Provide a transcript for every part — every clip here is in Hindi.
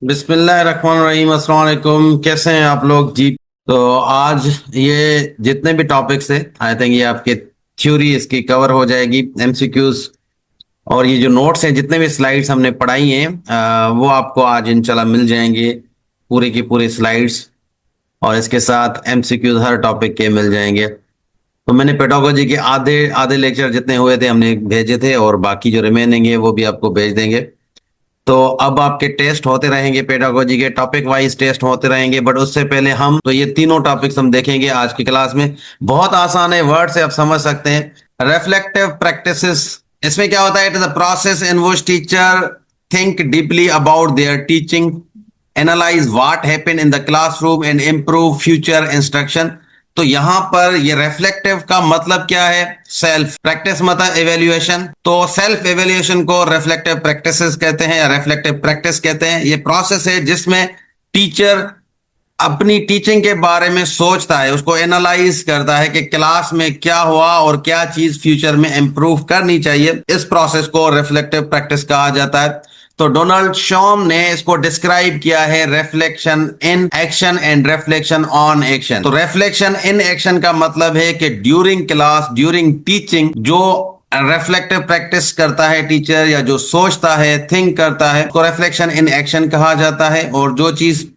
बिस्मिल्लाहिर्रहमानिर्रहीम। अस्सलाम वालेकुम। कैसे हैं आप लोग जी? तो आज ये जितने भी टॉपिक्स हैं, आई थिंक ये आपके थ्योरी इसकी कवर हो जाएगी, एमसीक्यूज और ये जो नोट्स हैं, जितने भी स्लाइड्स हमने पढ़ाई हैं वो आपको आज इंशाल्लाह मिल जाएंगे, पूरे की पूरे स्लाइड्स। और इसके साथ एमसीक्यूज हर टॉपिक के मिल जाएंगे। तो मैंने पेडागोजी के आधे आधे लेक्चर जितने हुए थे हमने भेजे थे, और बाकी जो रिमेनिंग है वो भी आपको भेज देंगे। तो अब आपके टेस्ट होते रहेंगे, पेडागोजी के टॉपिक वाइज टेस्ट होते रहेंगे, बट उससे पहले हम तो ये तीनों टॉपिक्स हम देखेंगे आज की क्लास में। बहुत आसान है, वर्ड से आप समझ सकते हैं। रिफ्लेक्टिव प्रैक्टिसेस, इसमें क्या होता है? It is a process in which teacher think deeply about their teaching, analyse what happened in the classroom and improve future instruction. तो यहां पर ये रिफ्लेक्टिव का मतलब क्या है? सेल्फ प्रैक्टिस, मतलब एवेल्युएशन। तो सेल्फ एवेल्युएशन को रिफ्लेक्टिव प्रैक्टिसेस कहते हैं या रिफ्लेक्टिव प्रैक्टिस कहते हैं। ये प्रोसेस है जिसमें टीचर अपनी टीचिंग के बारे में सोचता है, उसको एनालाइज करता है कि क्लास में क्या हुआ और क्या चीज फ्यूचर में इंप्रूव करनी चाहिए। इस प्रोसेस को रिफ्लेक्टिव प्रैक्टिस कहा जाता है। तो डोनाल्ड शॉम ने इसको डिस्क्राइब किया है reflection in action and reflection on action. तो रिफ्लेक्शन इन एक्शन का मतलब है कि ड्यूरिंग क्लास, ड्यूरिंग टीचिंग जो रिफ्लेक्टिव प्रैक्टिस करता है टीचर, या जो सोचता है, थिंक करता है, उसको रिफ्लेक्शन इन एक्शन कहा जाता है। और जो चीज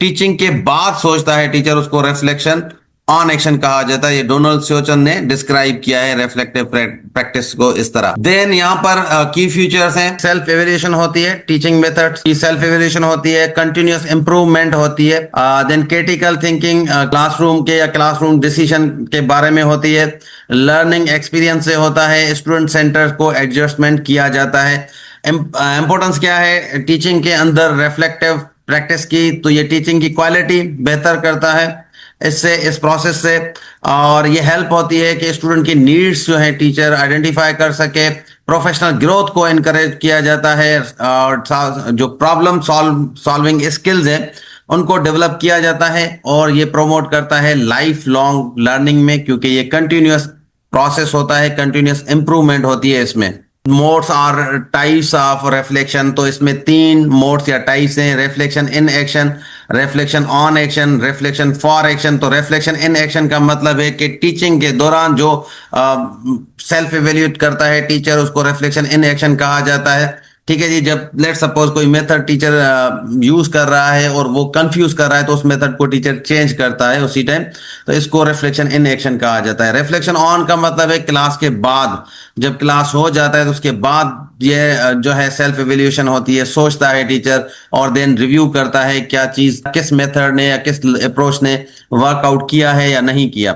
टीचिंग के बाद सोचता है टीचर, उसको रिफ्लेक्शन ऑन एक्शन कहा जाता है। ये डोनाल्ड स्योचन ने डिस्क्राइब किया है रिफ्लेक्टिव प्रैक्टिस को इस तरह। देन यहाँ पर की फीचर्स हैं। सेल्फ एवेल्यूएशन होती है, टीचिंग मेथड्स की सेल्फ एवेल्यूएशन होती है, कंटिन्यूअस इंप्रूवमेंट होती है, देन क्रिटिकल थिंकिंग क्लासरूम के या क्लासरूम डिसीजन के बारे में होती है, लर्निंग एक्सपीरियंस से होता है, स्टूडेंट सेंटर को एडजस्टमेंट किया जाता है। इंपॉर्टेंस क्या है टीचिंग के अंदर रिफ्लेक्टिव प्रैक्टिस की? तो ये टीचिंग की क्वालिटी बेहतर करता है इससे, इस प्रोसेस से। और ये हेल्प होती है कि स्टूडेंट की नीड्स जो है टीचर आइडेंटिफाई कर सके, प्रोफेशनल ग्रोथ को इनकरेज किया जाता है, और जो प्रॉब्लम सॉल्विंग स्किल्स हैं उनको डेवलप किया जाता है। और ये प्रोमोट करता है लाइफ लॉन्ग लर्निंग में, क्योंकि ये कंटिन्यूअस प्रोसेस होता है, कंटिन्यूअस इंप्रूवमेंट होती है इसमें। मोड्स और टाइप्स ऑफ रिफ्लेक्शन, तो इसमें तीन मोड्स या टाइप्स हैं: reflection in action, reflection on action, reflection for action. तो रिफ्लेक्शन इन एक्शन का मतलब है कि टीचिंग के दौरान जो सेल्फ इवेल्यूएट करता है टीचर, उसको रिफ्लेक्शन इन एक्शन कहा जाता है। ठीक है जी। जब लेट सपोज कोई मेथड टीचर यूज कर रहा है और वो कंफ्यूज कर रहा है, तो उस मेथड को टीचर चेंज करता है उसी टाइम, तो इसको रिफ्लेक्शन इन एक्शन कहा जाता है। रिफ्लेक्शन ऑन का मतलब है क्लास के बाद, जब क्लास हो जाता है तो उसके बाद ये जो है सेल्फ इवेल्यूएशन होती है, सोचता है टीचर और देन रिव्यू करता है क्या चीज किस मेथड ने या किस अप्रोच ने वर्कआउट किया है या नहीं किया।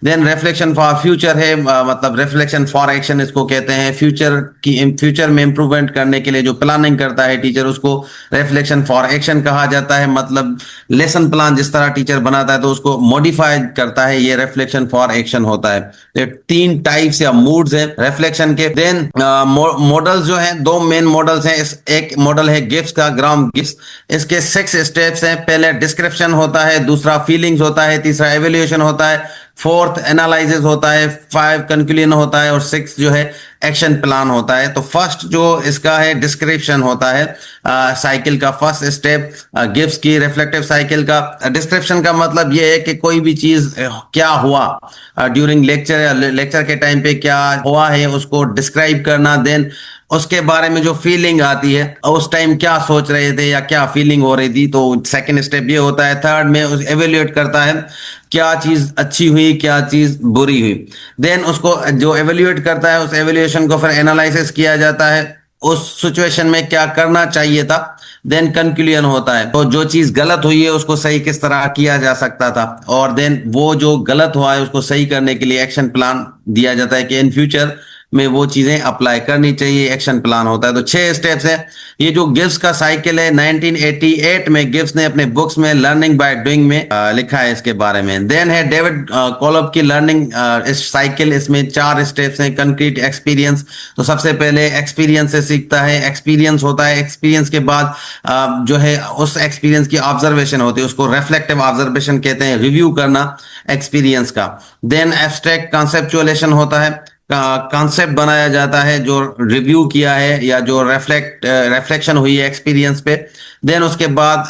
देन रिफ्लेक्शन फॉर फ्यूचर है, मतलब रिफ्लेक्शन फॉर एक्शन इसको कहते हैं। फ्यूचर में इंप्रूवमेंट करने के लिए जो प्लानिंग करता है टीचर, उसको रिफ्लेक्शन फॉर एक्शन कहा जाता है। मतलब लेसन प्लान जिस तरह टीचर बनाता है तो उसको मॉडिफाई करता है, ये रिफ्लेक्शन फॉर एक्शन होता है। तो तीन टाइप्स या मूड्स हैं रिफ्लेक्शन के। देन मॉडल्स जो हैं, दो मेन मॉडल्स हैं। एक मॉडल है गिब्स का, ग्राम गिब्स। इसके 6 स्टेप्स हैं। पहले डिस्क्रिप्शन होता है, दूसरा फीलिंग्स होता है, तीसरा एवेल्यूएशन होता है, फोर्थ एनालिसिस होता है, 5 कंक्लूजन होता है, और 6 जो है एक्शन प्लान होता है। तो फर्स्ट जो इसका है डिस्क्रिप्शन होता है, साइकिल का फर्स्ट स्टेप गिब्स की रिफ्लेक्टिव साइकिल का। डिस्क्रिप्शन का मतलब ये है कि कोई भी चीज क्या हुआ ड्यूरिंग लेक्चर या लेक्चर के टाइम पे क्या हुआ है उसको डिस्क्राइब करना। देन उसके बारे में जो फीलिंग आती है, उस टाइम क्या सोच रहे थे या क्या फीलिंग हो रही थी, तो सेकंड स्टेप ये होता है। थर्ड में उस एवेल्यूएट करता है क्या चीज अच्छी हुई, क्या चीज बुरी हुई। देन उसको जो एवेल्यूएट करता है, उस एवेल्यूएशन को फिर एनालिसिस किया जाता है, उस सिचुएशन में क्या करना चाहिए था। देन कंक्लूजन होता है, तो जो चीज गलत हुई है उसको सही किस तरह किया जा सकता था, और देन वो जो गलत हुआ है उसको सही करने के लिए एक्शन प्लान दिया जाता है कि इन फ्यूचर में वो चीजें अप्लाई करनी चाहिए, एक्शन प्लान होता है। तो 6 स्टेप्स हैं। ये जो गिब्स का साइकिल है, 1988 में गिब्स ने अपने बुक्स में लर्निंग बाय डूइंग में लिखा है इसके बारे में। देन है डेविड कोलब की लर्निंग इस साइकिल, इसमें 4 स्टेप्स हैं। कंक्रीट एक्सपीरियंस, तो सबसे पहले एक्सपीरियंस से सीखता है, एक्सपीरियंस होता है। एक्सपीरियंस के बाद जो है उस एक्सपीरियंस की ऑब्जर्वेशन होती है, उसको रिफ्लेक्टिव ऑब्जर्वेशन कहते हैं, रिव्यू करना एक्सपीरियंस का। देन एब्स्ट्रैक्ट कॉन्सेप्चुअलाइजेशन होता है, कॉन्सेप्ट बनाया जाता है, जो रिव्यू किया है या जो रिफ्लेक्शन हुई है एक्सपीरियंस पे। देन उसके बाद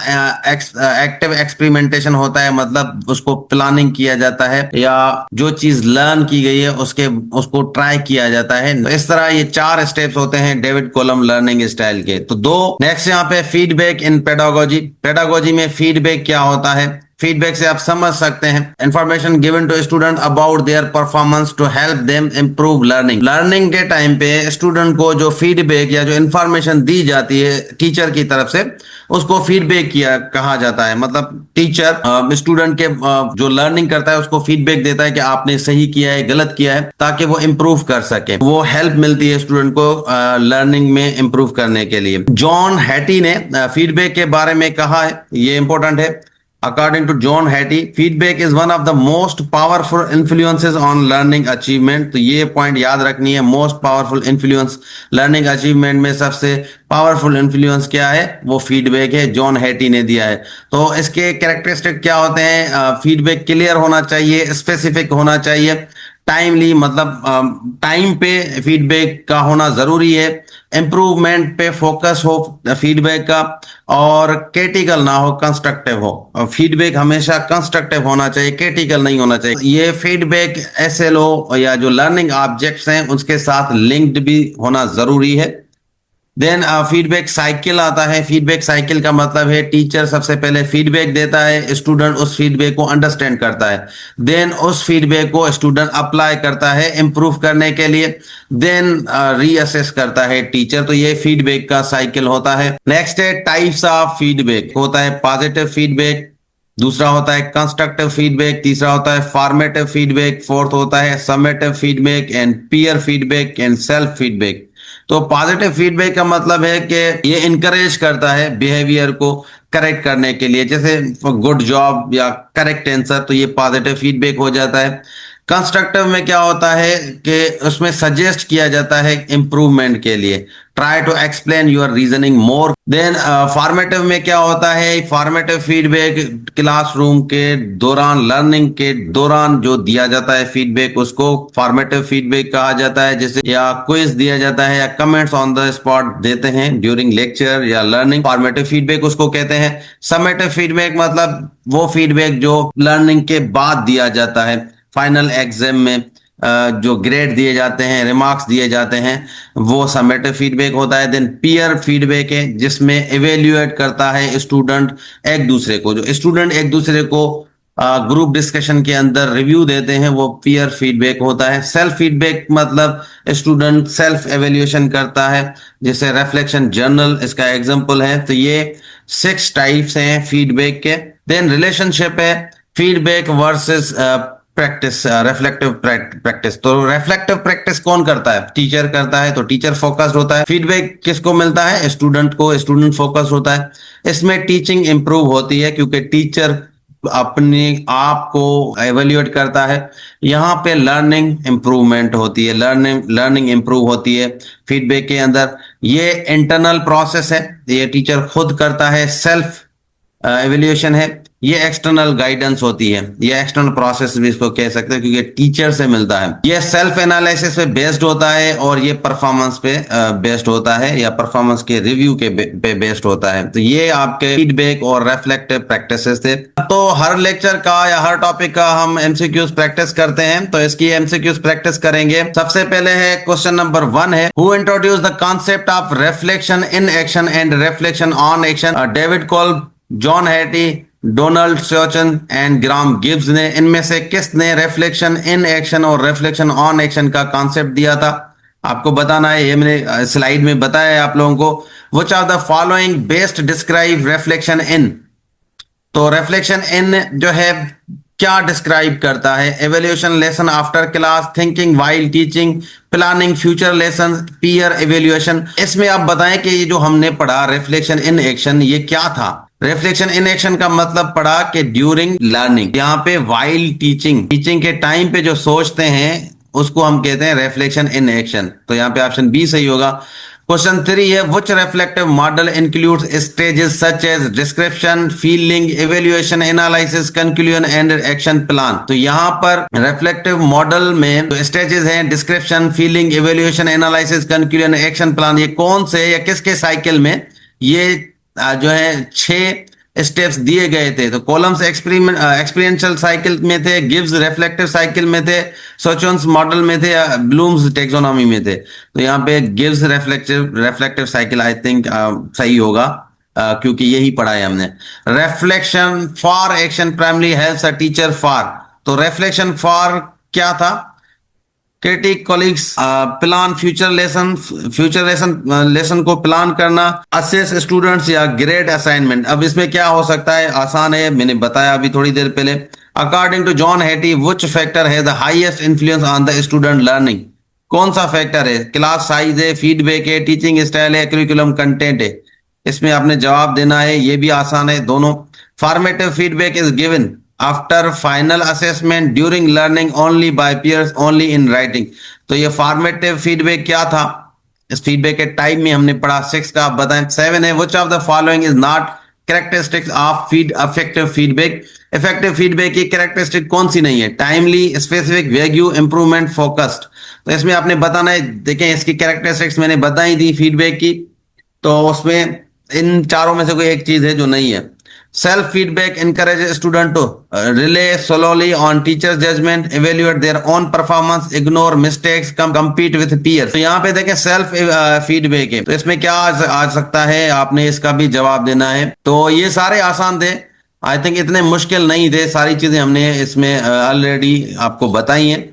एक्टिव एक्सपेरिमेंटेशन होता है, मतलब उसको प्लानिंग किया जाता है या जो चीज लर्न की गई है उसको ट्राई किया जाता है। तो इस तरह ये 4 स्टेप्स होते हैं डेविड कॉलम लर्निंग स्टाइल के। तो दो नेक्स्ट यहाँ पे फीडबैक इन पेडागोजी। पेडागोजी में फीडबैक क्या होता है? फीडबैक से आप समझ सकते हैं information given to student about their performance to help them improve learning. Learning के टाइम पे स्टूडेंट को जो फीडबैक या जो इंफॉर्मेशन दी जाती है टीचर की तरफ से, उसको फीडबैक किया कहा जाता है। मतलब टीचर स्टूडेंट के जो लर्निंग करता है उसको फीडबैक देता है कि आपने सही किया है, गलत किया है, ताकि वो इम्प्रूव कर सके। वो हेल्प मिलती है स्टूडेंट को लर्निंग में इम्प्रूव करने के लिए। जॉन हैटी ने फीडबैक के बारे में कहा है, ये इंपॉर्टेंट है। According to John Hattie, feedback is one of the most powerful influences on learning achievement। तो ये पॉइंट याद रखनी है, most powerful influence learning achievement में सबसे पावरफुल इन्फ्लुएंस क्या है? वो फीडबैक है, जॉन हैटी ने दिया है। तो इसके कैरेक्टरिस्टिक क्या होते हैं? फीडबैक क्लियर होना चाहिए, स्पेसिफिक होना चाहिए, टाइमली, मतलब टाइम पे फीडबैक का होना जरूरी है, इम्प्रूवमेंट पे फोकस हो फीडबैक का, और क्रिटिकल ना हो, कंस्ट्रक्टिव हो। फीडबैक हमेशा कंस्ट्रक्टिव होना चाहिए, क्रिटिकल नहीं होना चाहिए। ये फीडबैक एसएलओ या जो लर्निंग ऑब्जेक्ट्स हैं उसके साथ लिंक्ड भी होना जरूरी है। देन फीडबैक साइकिल आता है। फीडबैक साइकिल का मतलब है टीचर सबसे पहले फीडबैक देता है, स्टूडेंट उस फीडबैक को अंडरस्टैंड करता है, देन उस फीडबैक को स्टूडेंट अप्लाई करता है इम्प्रूव करने के लिए, देन रीअसेस करता है टीचर। तो ये फीडबैक का साइकिल होता है। नेक्स्ट है टाइप्स ऑफ फीडबैक। होता है पॉजिटिव फीडबैक, दूसरा होता है कंस्ट्रक्टिव फीडबैक, तीसरा होता है फॉर्मेटिव फीडबैक, फोर्थ होता है summative feedback and peer feedback and self feedback. तो पॉजिटिव फीडबैक का मतलब है कि ये इनकरेज करता है बिहेवियर को करेक्ट करने के लिए, जैसे गुड जॉब या करेक्ट आंसर, तो ये पॉजिटिव फीडबैक हो जाता है। कंस्ट्रक्टिव में क्या होता है कि उसमें सजेस्ट किया जाता है इम्प्रूवमेंट के लिए, try to explain your reasoning more. Then formative में क्या होता है? फॉर्मेटिव फीडबैक क्लासरूम के दौरान, लर्निंग के दौरान जो दिया जाता है फीडबैक, उसको फॉर्मेटिव फीडबैक कहा जाता है। जैसे या क्विज दिया जाता है या कमेंट्स ऑन द स्पॉट देते हैं ड्यूरिंग लेक्चर या लर्निंग, फॉर्मेटिव फीडबैक उसको कहते हैं। समेटिव फीडबैक मतलब वो फीडबैक जो लर्निंग के बाद दिया जाता है, फाइनल एग्जाम में जो ग्रेड दिए जाते हैं, रिमार्क्स दिए जाते हैं, वो समेटिव फीडबैक होता है। देन पीयर फीडबैक है, जिसमें इवेल्युएट करता है स्टूडेंट एक दूसरे को, जो स्टूडेंट एक दूसरे को ग्रुप डिस्कशन के अंदर रिव्यू देते हैं, वो पीयर फीडबैक होता है। सेल्फ फीडबैक मतलब स्टूडेंट सेल्फ एवेल्यूएशन करता है, जैसे रिफ्लेक्शन जर्नल इसका एग्जांपल है। तो ये 6 टाइप्स हैं फीडबैक के। देन रिलेशनशिप है feedback versus practice, reflective practice. तो रिफ्लेक्टिव प्रैक्टिस कौन करता है? टीचर करता है, तो टीचर फोकस्ड होता है। फीडबैक किसको मिलता है? स्टूडेंट को, स्टूडेंट फोकस होता है। इसमें टीचिंग इंप्रूव होती है क्योंकि टीचर अपने आप को एवेल्युएट करता है। यहाँ पे लर्निंग इंप्रूवमेंट होती है, लर्निंग इंप्रूव होती है फीडबैक के अंदर। ये इंटरनल प्रोसेस है, ये टीचर खुद करता है, सेल्फ एवेल्यूएशन है। ये एक्सटर्नल गाइडेंस होती है, ये एक्सटर्नल प्रोसेस भी इसको कह सकते हैं क्योंकि टीचर से मिलता है। ये सेल्फ एनालिसिस पे बेस्ड होता है और ये परफॉर्मेंस पे बेस्ड होता है या परफॉर्मेंस के रिव्यू के पे बेस्ड होता है। तो ये आपके फीडबैक और रिफ्लेक्टिव प्रैक्टिसेस थे। तो हर लेक्चर का या हर टॉपिक का हम एमसीक्यूज प्रैक्टिस करते हैं, तो इसकी एमसीक्यूज प्रैक्टिस करेंगे। सबसे पहले है क्वेश्चन नंबर 1 है, who introduce the concept of reflection in action and reflection on action? David Kolb, John Hattie, Donald Schon and Graham Gibbs ने, इनमें से किसने रिफ्लेक्शन इन एक्शन और रिफ्लेक्शन ऑन एक्शन का कॉन्सेप्ट दिया था? आपको बताना है, ये मैंने स्लाइड में बताया है आप लोगों को। Which of the following best describe reflection in? तो रिफ्लेक्शन इन जो है क्या डिस्क्राइब करता है? Evaluation lesson after class, thinking while teaching, planning future lesson, peer evaluation. इसमें आप बताएं कि ये जो हमने पढ़ा रिफ्लेक्शन इन एक्शन, ये क्या था? रिफ्लेक्शन इन एक्शन का मतलब पढ़ा कि ड्यूरिंग लर्निंग, यहाँ पे व्हाइल टीचिंग, टीचिंग के टाइम पे जो सोचते हैं उसको हम कहते हैं रिफ्लेक्शन इन एक्शन। तो यहाँ पे ऑप्शन बी सही होगा। क्वेश्चन 3 है which reflective model includes stages such as description, feeling, evaluation, analysis, conclusion and action plan. तो यहाँ पर रिफ्लेक्टिव मॉडल में जो स्टेजेस हैं description, feeling, evaluation, analysis, conclusion, action plan, ये कौन से या किसके साइकिल में ये जो है 6 स्टेप्स दिए गए थे। तो कॉलम्स एक्सपीरियंशियल साइकिल में थे, गिब्स रिफ्लेक्टिव साइकिल में थे, सोचन्स मॉडल में थे या ब्लूम्स टेक्सोनॉमी में थे। तो यहाँ पे Gibbs reflective cycle I think सही होगा, क्योंकि यही पढ़ा है हमने। Reflection for action primary helps a teacher for, तो रिफ्लेक्शन फॉर क्या था? Critic colleagues, plan future lesson को प्लान करना, असेस स्टूडेंट्स या ग्रेड असाइनमेंट। अब इसमें क्या हो सकता है, आसान है, मैंने बताया अभी थोड़ी देर पहले। According to John Hattie which factor है the highest influence on the student learning? कौन सा फैक्टर है? क्लास साइज है, फीडबैक है, टीचिंग स्टाइल है, करिकुलम कंटेंट है? इसमें आपने जवाब देना है, ये भी आसान है दोनों। Formative feedback is given after final assessment during learning only by peers only in writing. तो ये फॉर्मेटिव फीडबैक क्या था? इस फीडबैक के टाइप में हमने पढ़ा। 6 का आप बताएं। 7 है which of the following is not characteristics of effective feedback? Effective feedback की कैरेक्टरिस्टिक कौन सी नहीं है? Timely, specific, wagyu, improvement, focused. तो इसमें आपने बताना है। देखें इसकी कैरेक्टरिस्टिक्स मैंने बताई दी फीडबैक की, तो उसमें इन चारों में से कोई एक चीज है जो नहीं है। Self feedback encourages student to rely solely on teacher's judgment, evaluate their own performance, ignore mistakes, compete with peers। तो यहाँ पे देखें सेल्फ फीडबैक है, तो इसमें क्या आ सकता है? आपने इसका भी जवाब देना है। तो ये सारे आसान थे, आई थिंक इतने मुश्किल नहीं थे। सारी चीजें हमने इसमें ऑलरेडी आपको बताई हैं।